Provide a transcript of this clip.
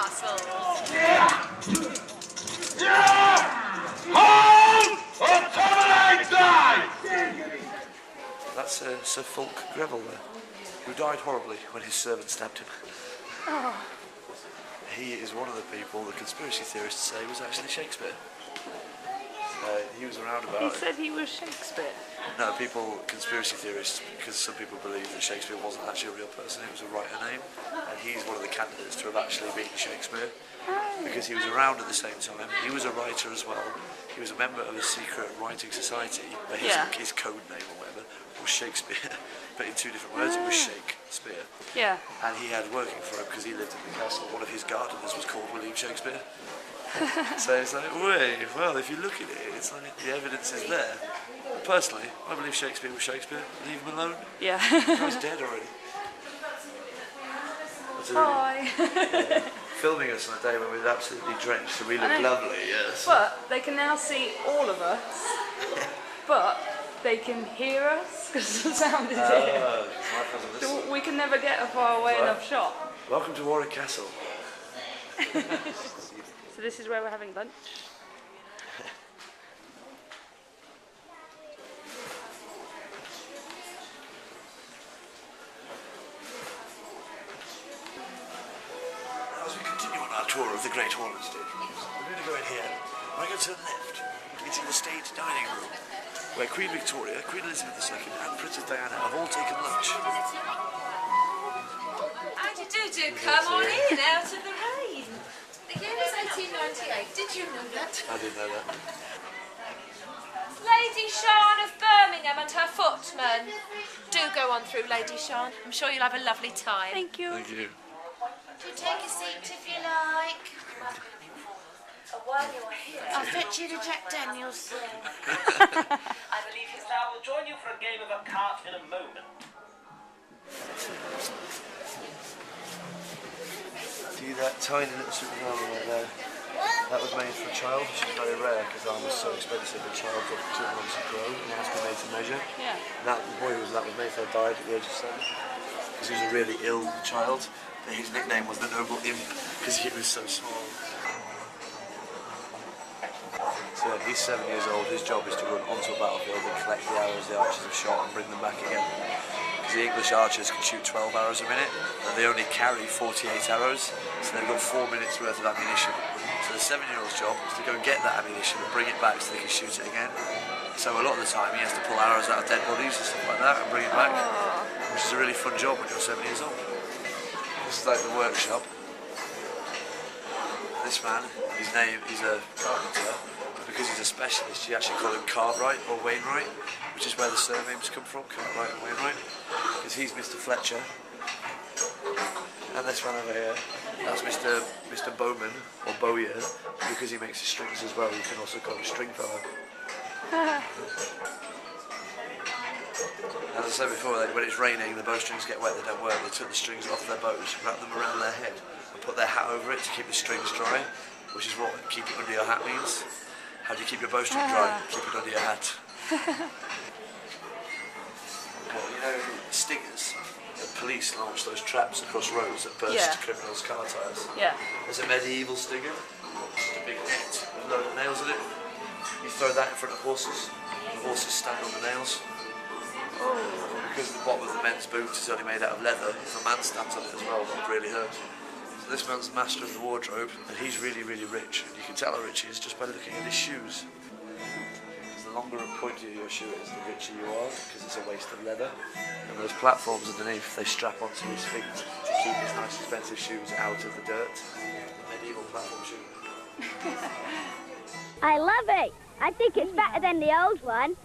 Castle. Hold or terminate die! That's Sir Fulk Greville there, who died horribly when his servant stabbed him. Oh. He is one of the people the conspiracy theorists say was actually Shakespeare. He was around about... He said he was Shakespeare. No, conspiracy theorists, because some people believe that Shakespeare wasn't actually a real person, it was a writer name, and he's one of the candidates to have actually been Shakespeare, because he was around at the same time. He was a writer as well. He was a member of a secret writing society, but his code name or whatever was Shakespeare, but in two different words, it was Shakespeare. Yeah. And he had working for him, because he lived in the castle, one of his gardeners was called William Shakespeare. So it's like, wait, well, if you look at it, it's like the evidence is there. Personally, I believe Shakespeare was Shakespeare. Leave him alone. Yeah. He's dead already. Bye. Filming us on a day when we were absolutely drenched, so we look lovely, yes. But they can now see all of us, but they can hear us because the sound is here. So we can never get a far away enough shot. Welcome to Warwick Castle. So this is where we're having lunch. As we continue on our tour of the Great Hall instead, we're going to go in here. We're going to turn left into the state dining room, where Queen Victoria, Queen Elizabeth II and Princess Diana have all taken lunch. How do you do? Come on in, out of the rain. The year was 1898. Did you know that? I didn't know that. Lady Shan of Birmingham and her footman. Do go on through, Lady Shan. I'm sure you'll have a lovely time. Thank you. Thank you. Do take a seat if you like. I'll fetch you the Jack Daniels. I believe his dad will join you for a game of a cart in a moment. See that tiny little supermarket right there? That was made for a child, which is very rare because armour is so expensive. A child got 2 months to grow and it has to be made to measure. Yeah. And that boy that was made for died at the age of 7 because he was a really ill child. But his nickname was the Noble Imp because he was so small. So yeah, he's 7 years old. His job is to run onto a battlefield and collect the arrows the archers have shot and bring them back again. Because the English archers can shoot 12 arrows a minute, but they only carry 48 arrows, so they've got 4 minutes worth of ammunition. So the 7-year-old's job is to go and get that ammunition and bring it back so they can shoot it again. So a lot of the time he has to pull arrows out of dead bodies and stuff like that and bring it back, which is a really fun job when you're 7 years old. This is like the workshop. This man, he's a carpenter, but because he's a specialist, you actually call him Cartwright or Wainwright, which is where the surnames come from, Cartwright and Wainwright, because he's Mr. Fletcher. And this one over here, that's Mr. Bowman, or Bowyer, because he makes his strings as well, you can also call him String Fellow. As I said before, when it's raining, the bowstrings get wet, they don't work. They took the strings off their bows, wrap them around their head, and put their hat over it to keep the strings dry, which is what keep it under your hat means. How do you keep your bowstring dry? Keep it under your hat. Well, you know, stingers, the police launch those traps across roads that burst criminals' car tyres. Yeah. There's a medieval stinger, just a big net with a load of nails in it. You throw that in front of horses, and the horses stand on the nails. Because the bottom of the men's boot is only made out of leather, if a man stands on it as well, that would really hurt. So this man's the master of the wardrobe, and he's really, really rich. And you can tell how rich he is just by looking at his shoes. Because the longer and pointier your shoe is, the richer you are, because it's a waste of leather. And those platforms underneath, they strap onto his feet to keep his nice expensive shoes out of the dirt. The medieval platform shoe. I love it. I think it's better than the old one.